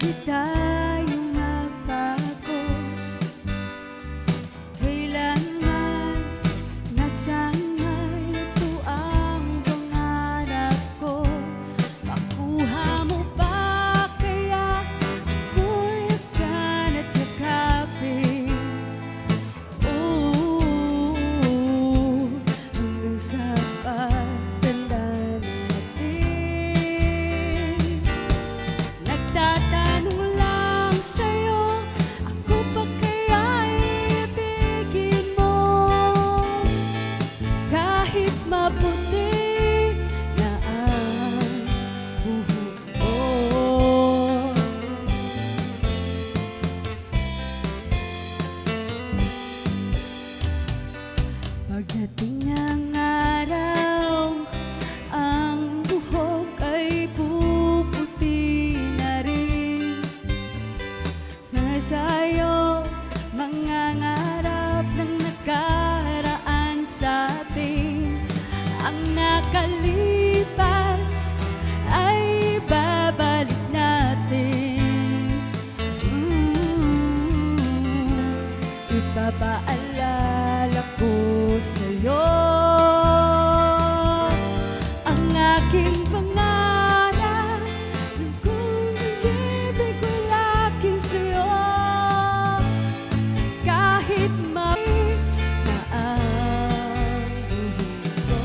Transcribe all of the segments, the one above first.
Di tayo magbago kailanman. Nasana'y ito ang pangarap ko. Makuha mo ba kaya ako'y agad at yakapin? Hanggang sa pagtanda natin. Nagtatanong lang sa'yo, ako pa kaya'y ibigin mo? Kahit maputi na ang buhok ko. Pagdating ng araw, ang buhok ay puputi na rin. Sana sa'yo mangangarap ng nakaraan sa atin. Ang nakalipas ay babalik natin. Ipapaalala ko sa'yo ang aking pangarap. Kung ibig ko laging sa'yo, kahit mali na ang buhok ko.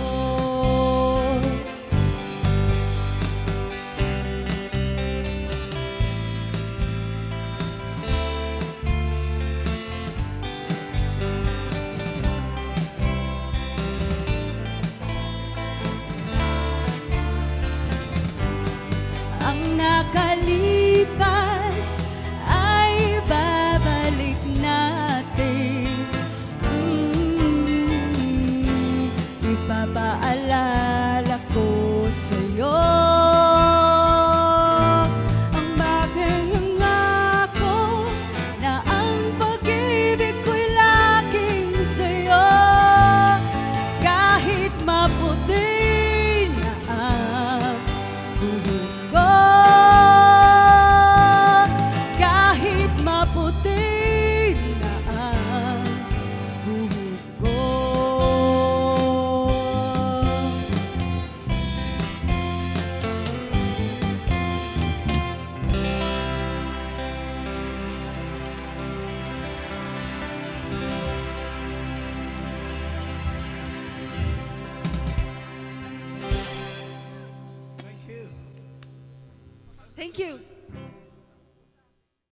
Ang nakalipas ay babalik natin. Ipapaalala ko sa'yo ang bagay nangako na ang pag-ibig ko'y laging sa'yo. Kahit maputi na ang buhok ko, kahit maputi na ang buhok ko. Thank you.